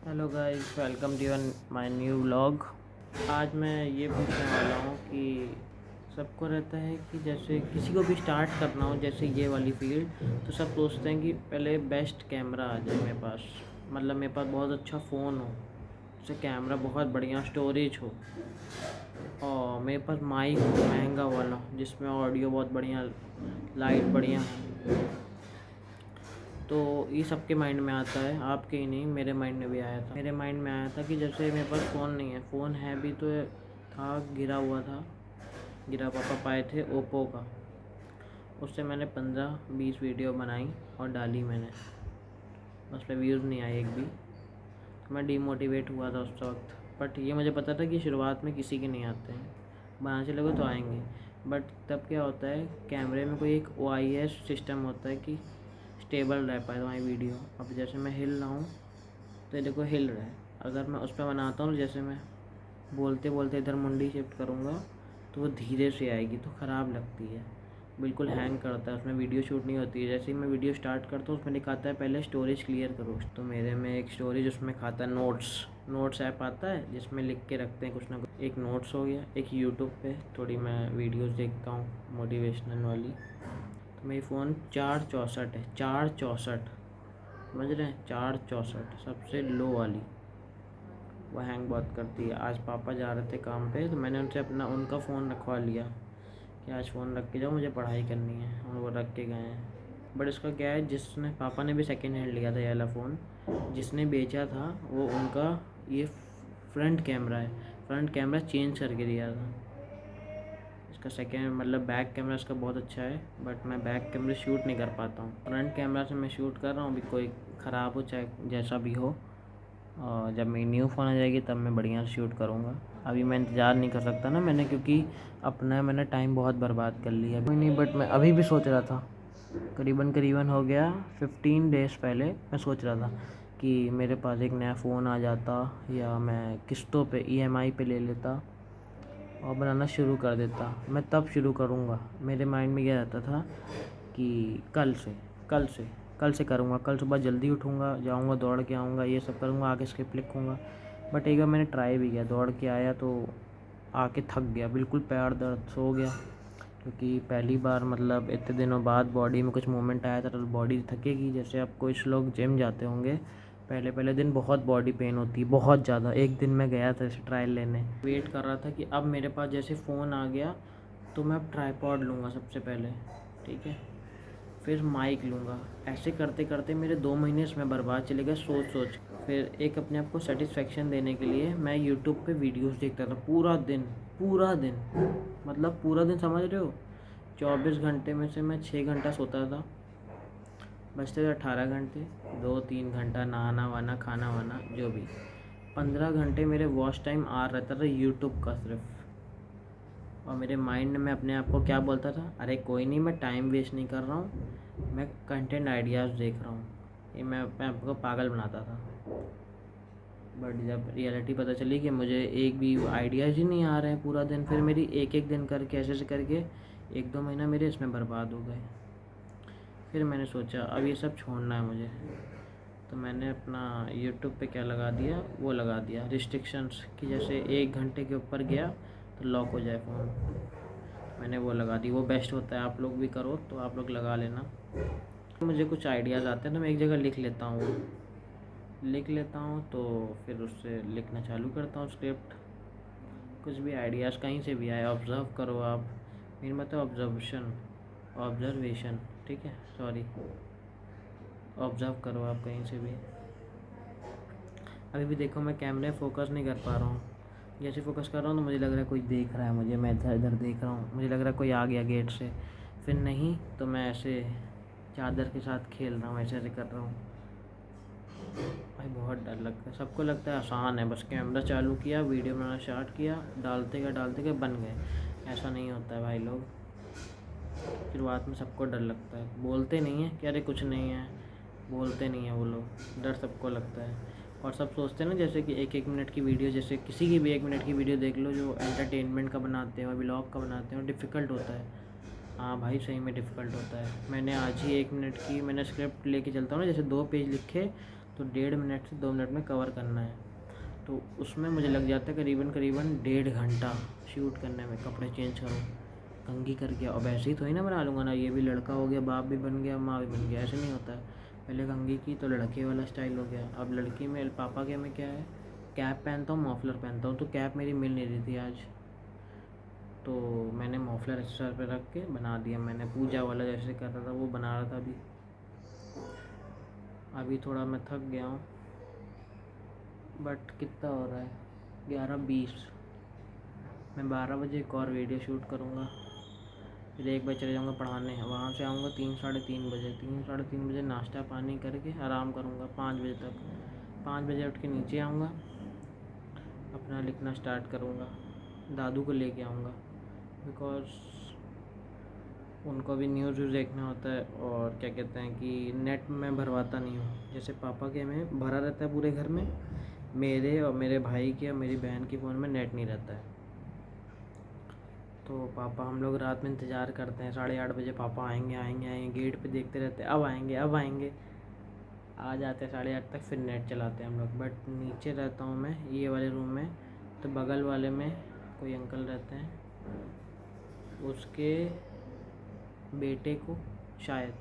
Hello guys, welcome to my new vlog. आज मैं ये पूछने वाला हूँ कि सबको रहता है कि जैसे किसी को भी स्टार्ट करना हो, जैसे ये वाली फील्ड, तो सब सोचते हैं कि पहले बेस्ट कैमरा आ जाए मेरे पास। मतलब मेरे पास बहुत अच्छा फ़ोन हो, उससे कैमरा बहुत बढ़िया, स्टोरेज हो, और मेरे पास माइक हो महंगा वाला जिसमें ऑडियो बहुत बढ़िया, लाइट बढ़िया। तो ये सबके माइंड में आता है, आपके ही नहीं, मेरे माइंड में भी आया था। मेरे माइंड में आया था कि जैसे मेरे पास फ़ोन नहीं है, फ़ोन है भी तो था, गिरा हुआ था, गिरा पापा पाए थे ओप्पो का। उससे मैंने 15-20 वीडियो बनाई और डाली मैंने, उस पर व्यूज़ नहीं आए एक भी। तो मैं डीमोटिवेट हुआ था उस वक्त, बट ये मुझे पता था कि शुरुआत में किसी के नहीं आते हैं, बनाने चलोगे तो आएंगे। बट तब क्या होता है, कैमरे में कोई एक OIS सिस्टम होता है कि स्टेबल रह पाए तुम्हारी वीडियो। अब जैसे मैं हिल रहा हूँ तो ये देखो हिल रहा है, अगर मैं उस पर बनाता हूँ, जैसे मैं बोलते बोलते इधर मुंडी शिफ्ट करूँगा तो वो धीरे से आएगी, तो ख़राब लगती है, बिल्कुल हैंग करता है, उसमें वीडियो शूट नहीं होती है। जैसे ही मैं वीडियो स्टार्ट करता हूँ उसमें दिखाता है पहले स्टोरेज क्लियर करो, तो मेरे में एक स्टोरेज उसमें खाता है नोट्स ऐप आता है जिसमें लिख के रखते हैं कुछ ना कुछ। एक नोट्स हो गया, एक यूट्यूब पे थोड़ी मैं वीडियोस देखता हूँ मोटिवेशनल वाली। तो मेरी फ़ोन 464 है, 464, समझ रहे हैं, 464 सबसे लो वाली। वो हैंग बहुत करती है। आज पापा जा रहे थे काम पे तो मैंने उनसे उनका फ़ोन रखवा लिया कि आज फ़ोन रख के जाओ, मुझे पढ़ाई करनी है, और वो रख के गए हैं। बट इसका क्या है, जिसने पापा ने भी सेकेंड हैंड लिया था ये वाला फ़ोन, जिसने बेचा था वो उनका ये फ्रंट कैमरा है, फ्रंट कैमरा चेंज करके दिया था। इसका सेकेंड मतलब बैक कैमरा इसका बहुत अच्छा है, बट मैं बैक कैमरे शूट नहीं कर पाता हूँ। फ्रंट कैमरा से मैं शूट कर रहा हूँ, अभी कोई ख़राब हो चाहे जैसा भी हो, और जब मेरी न्यू फ़ोन आ जाएगी तब मैं बढ़िया से शूट करूँगा। अभी मैं इंतज़ार नहीं कर सकता ना मैंने, क्योंकि अपना मैंने टाइम बहुत बर्बाद कर लिया। कोई नहीं, बट मैं अभी भी सोच रहा था, करीबन हो गया 15 डेज़ पहले मैं सोच रहा था कि मेरे पास एक नया फ़ोन आ जाता, या मैं किस्तों पे EMI पे ले लेता और बनाना शुरू कर देता। मैं तब शुरू करूँगा, मेरे माइंड में यह रहता था कि कल से करूँगा, कल सुबह जल्दी उठूँगा, जाऊँगा, दौड़ के आऊँगा, ये सब करूँगा, आके स्क्रिप्ट लिखूँगा। बट एक बार मैंने ट्राई भी किया, दौड़ के आया तो आके थक गया, बिल्कुल पैर दर्द, सो गया, क्योंकि पहली बार मतलब इतने दिनों बाद बॉडी में कुछ मूवमेंट आया था, तो बॉडी थकेगी। जैसे अब कुछ लोग जिम जाते होंगे, पहले पहले दिन बहुत बॉडी पेन होती है, बहुत ज़्यादा। एक दिन मैं गया था इसे ट्रायल लेने, वेट कर रहा था कि अब मेरे पास जैसे फ़ोन आ गया तो मैं अब ट्राईपॉड लूँगा सबसे पहले, ठीक है, फिर माइक लूँगा। ऐसे करते करते मेरे 2 महीने इसमें बर्बाद चले गए सोच सोच। फिर एक अपने आप को सेटिस्फेक्शन देने के लिए मैं यूट्यूब पे वीडियोस देखता था पूरा दिन, मतलब पूरा दिन, समझ रहे हो, 24 घंटे में से मैं 6 घंटा सोता था, बचते थे 18 घंटे, 2-3 घंटा नहाना वाना, खाना वाना, जो भी। 15 घंटे मेरे वॉच टाइम आ रहता था यूट्यूब का सिर्फ। और मेरे माइंड में अपने आप को क्या बोलता था, अरे कोई नहीं, मैं टाइम वेस्ट नहीं कर रहा हूँ, मैं कंटेंट आइडियाज़ देख रहा हूँ। ये मैं अपने आप को पागल बनाता था। बट जब रियलिटी पता चली कि मुझे एक भी आइडियाज़ ही नहीं आ रहे हैं पूरा दिन, फिर मेरी एक दिन करके ऐसे करके 1-2 महीना मेरे इसमें बर्बाद हो गए। फिर मैंने सोचा अब ये सब छोड़ना है मुझे, तो मैंने अपना यूट्यूब पे क्या लगा दिया, वो लगा दिया रिस्ट्रिक्शंस, कि जैसे 1 घंटे के ऊपर गया तो लॉक हो जाए फ़ोन। मैंने वो लगा दी, वो बेस्ट होता है, आप लोग भी करो तो आप लोग लगा लेना। मुझे कुछ आइडियाज़ आते हैं तो मैं एक जगह लिख लेता हूँ, तो फिर उससे लिखना चालू करता हूँ स्क्रिप्ट। कुछ भी आइडियाज़ कहीं से भी आए, ऑब्ज़र्व करो आप, मेरी मतलब ऑब्जर्वेशन, ठीक है, सॉरी, ऑब्ज़र्व करो आप कहीं से भी। अभी भी देखो मैं कैमरे फोकस नहीं कर पा रहा हूँ, जैसे फोकस कर रहा हूँ तो मुझे लग रहा है कोई देख रहा है मुझे, मैं इधर इधर देख रहा हूँ, मुझे लग रहा है कोई आ गया गेट से, फिर नहीं तो मैं ऐसे चादर के साथ खेल रहा हूँ, ऐसे कर रहा हूँ। भाई बहुत डर लगता है, सबको लगता है आसान है, बस कैमरा चालू किया, वीडियो बनाना स्टार्ट किया, डालते गए बन गए। ऐसा नहीं होता है भाई लोग, शुरुआत में सबको डर लगता है, बोलते नहीं है कि अरे कुछ नहीं है, बोलते नहीं है वो लोग, डर सबको लगता है। और सब सोचते हैं ना, जैसे कि 1-1 मिनट की वीडियो, जैसे किसी की भी 1 मिनट की वीडियो देख लो जो एंटरटेनमेंट का बनाते हैं और व्लॉग का बनाते हैं, और डिफ़िकल्ट होता है। हाँ भाई सही में डिफ़िकल्ट होता है। मैंने आज ही 1 मिनट की मैंने स्क्रिप्ट लेके चलता हूँ ना, जैसे 2 पेज लिखे तो 1.5 से 2 मिनट में कवर करना है। तो उसमें मुझे लग जाता है करीबन 1.5 घंटा शूट करने में। कपड़े चेंज करो, कंघी करके, अब ऐसे ही थोड़ी ना बना लूँगा ना, ये भी लड़का हो गया, बाप भी बन गया, माँ भी बन गया, ऐसे नहीं होता है। पहले कंघी की तो लड़के वाला स्टाइल हो गया, अब लड़की में पापा के में क्या है, कैप पहनता हूँ, मफलर पहनता हूँ। तो कैप मेरी मिल नहीं रही थी आज, तो मैंने मफलर सर पे रख के बना दिया। मैंने पूजा वाला जैसे कर रहा था वो बना रहा था। अभी थोड़ा मैं थक गया हूँ, बट कितना हो रहा है, 11:20। मैं 12 बजे एक और वीडियो शूट करूँगा, फिर 1 बजे चले जाऊँगा पढ़ाने। वहाँ से आऊँगा 3 साढ़े 3 बजे। 3 साढ़े 3 बजे नाश्ता पानी करके आराम करूँगा 5 बजे तक। 5 बजे उठ के नीचे आऊँगा, अपना लिखना स्टार्ट करूँगा। दादू को लेके आऊँगा, बिकॉज़ उनको भी न्यूज़ देखना होता है, और क्या कहते हैं कि नेट में भरवाता नहीं हूँ। जैसे पापा के में भरा रहता है पूरे घर में, मेरे और मेरे भाई के और मेरी बहन के फ़ोन में नेट नहीं रहता है। तो पापा, हम लोग रात में इंतज़ार करते हैं, 8:30 बजे पापा आएंगे आएंगे आएंगे, गेट पे देखते रहते हैं, अब आएंगे अब आएंगे। आ जाते हैं 8:30 तक, फिर नेट चलाते हैं हम लोग। बट नीचे रहता हूँ मैं ये वाले रूम में, तो बगल वाले में कोई अंकल रहते हैं, उसके बेटे को, शायद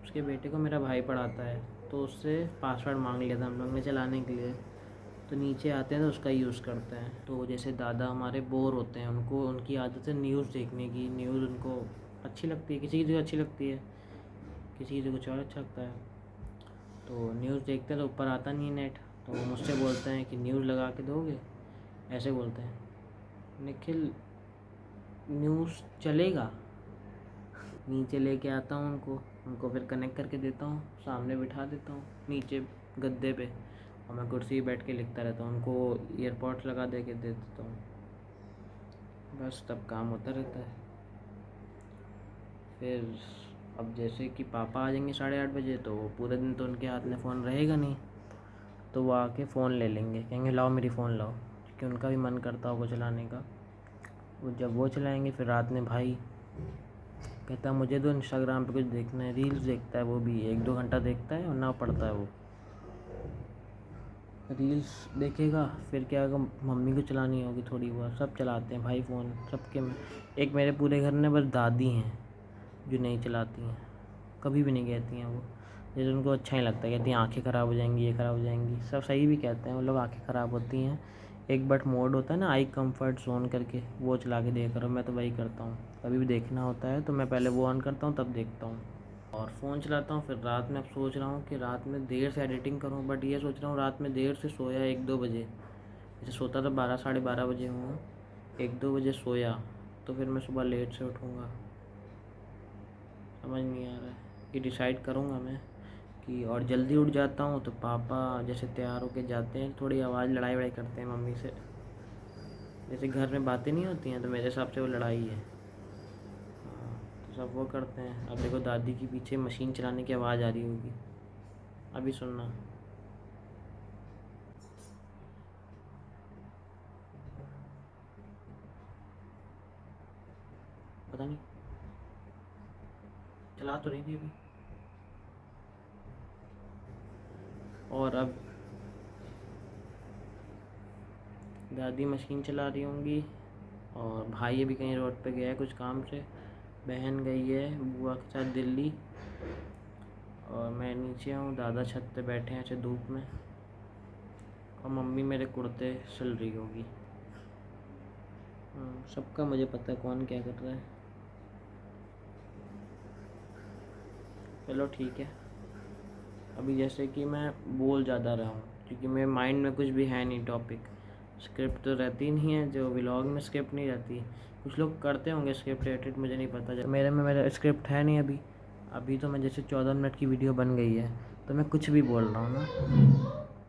उसके बेटे को मेरा भाई पढ़ाता है, तो उससे पासवर्ड मांग लिया था हम लोग ने चलाने के लिए। तो नीचे आते हैं तो उसका यूज़ करते हैं। तो जैसे दादा हमारे बोर होते हैं, उनको उनकी आदत है न्यूज़ देखने की। न्यूज़ उनको अच्छी लगती है, किसी की अच्छी लगती है, किसी की कुछ और अच्छा लगता है। तो न्यूज़ देखते हैं तो ऊपर आता नहीं है नेट, तो वो मुझसे बोलते हैं कि न्यूज़ लगा के दोगे, ऐसे बोलते हैं। निखिल, न्यूज़ चलेगा। नीचे लेके आता हूँ उनको फिर कनेक्ट करके देता हूँ, सामने बिठा देता हूँ नीचे गद्दे पे, और मैं कुर्सी बैठ के लिखता रहता हूँ। उनको ईयरपॉड्स लगा दे के दे देता हूँ, बस तब काम होता रहता है। फिर अब जैसे कि पापा आ जाएंगे 8:30 बजे, तो पूरे दिन तो उनके हाथ में फ़ोन रहेगा नहीं, तो वो आके फ़ोन ले लेंगे, कहेंगे लाओ मेरी फ़ोन लाओ, क्योंकि उनका भी मन करता होगा चलाने का। वो जब वो चलाएंगे, फिर रात में भाई कहता है मुझे तो इंस्टाग्राम पे कुछ देखना है, रील्स देखता है, वो भी 1-2 घंटा देखता है और ना पढ़ता है। वो रील्स देखेगा, फिर क्या होगा, मम्मी को चलानी होगी थोड़ी बहुत। सब चलाते हैं भाई फ़ोन, सबके में। एक मेरे पूरे घर में बस दादी हैं जो नहीं चलाती हैं, कभी भी नहीं कहती हैं वो, जैसे उनको अच्छा ही लगता है, कहती हैं आँखें ख़राब हो जाएंगी, ये ख़राब हो जाएंगी। सब सही भी कहते हैं वो लोग, आँखें ख़राब होती हैं। एक बट मोड होता है ना, आई कंफर्ट जोन करके, वो चला के देखा करो। मैं तो वही करता हूँ, कभी भी देखना होता है तो मैं पहले वो ऑन करता हूँ, तब देखता हूँ और फ़ोन चलाता हूँ। फिर रात में अब सोच रहा हूँ कि रात में देर से एडिटिंग करूँ, बट ये सोच रहा हूँ रात में देर से सोया 1-2 बजे, जैसे सोता तो 12 साढ़े 12 बजे हूँ, 1-2 बजे सोया तो फिर मैं सुबह लेट से उठूँगा। समझ नहीं आ रहा है, ये डिसाइड करूँगा मैं कि, और जल्दी उठ जाता हूँ तो पापा जैसे तैयार होके जाते हैं, थोड़ी आवाज़ लड़ाई वड़ाई करते हैं मम्मी से, जैसे घर में बातें नहीं होती हैं, तो मेरे हिसाब से वो लड़ाई है। तो सब वो करते हैं। अब देखो दादी की पीछे मशीन चलाने की आवाज़ आ रही होगी, अभी सुनना। पता नहीं चला तो नहीं थी अभी। और अब दादी मशीन चला रही होंगी, और भाई अभी कहीं रोड पे गया है कुछ काम से, बहन गई है बुआ के साथ दिल्ली, और मैं नीचे हूँ, दादा छत पे बैठे हैं ऐसे धूप में, और मम्मी मेरे कुर्ते सिल रही होगी। सबका मुझे पता है कौन क्या कर रहा है। चलो ठीक है। अभी जैसे कि मैं बोल ज़्यादा रहा हूँ, क्योंकि मेरे माइंड में कुछ भी है नहीं टॉपिक। स्क्रिप्ट तो रहती नहीं है, जो व्लॉग में स्क्रिप्ट नहीं रहती। कुछ लोग करते होंगे स्क्रिप्ट रिलेटेड, मुझे नहीं पता। मेरा स्क्रिप्ट है नहीं अभी तो मैं जैसे 14 मिनट की वीडियो बन गई है, तो मैं कुछ भी बोल रहा हूँ ना।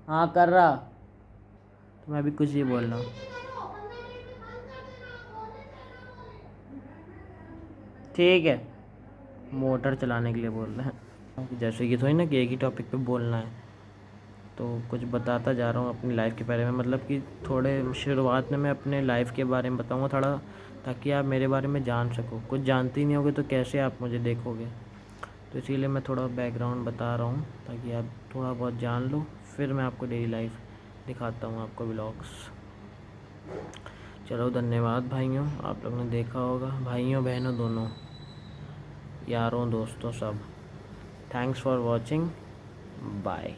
हाँ कर रहा, तो मैं अभी कुछ भी बोल रहा हूँ। ठीक है, मोटर चलाने के लिए बोल रहे हैं। जैसे कि थोड़ी ना कि एक ही टॉपिक पे बोलना है, तो कुछ बताता जा रहा हूँ अपनी लाइफ के बारे में। मतलब कि थोड़े शुरुआत में मैं अपने लाइफ के बारे में बताऊँगा थोड़ा, ताकि आप मेरे बारे में जान सको। कुछ जानते ही नहीं होगे तो कैसे आप मुझे देखोगे। तो इसीलिए मैं थोड़ा बैकग्राउंड बता रहा हूँ ताकि आप थोड़ा बहुत जान लो, फिर मैं आपको डेली लाइफ दिखाता हूँ, आपको व्लॉग्स। चलो धन्यवाद भाइयों, आप लोग ने देखा होगा, भाइयों बहनों दोनों, यारों दोस्तों सब। Thanks for watching, bye.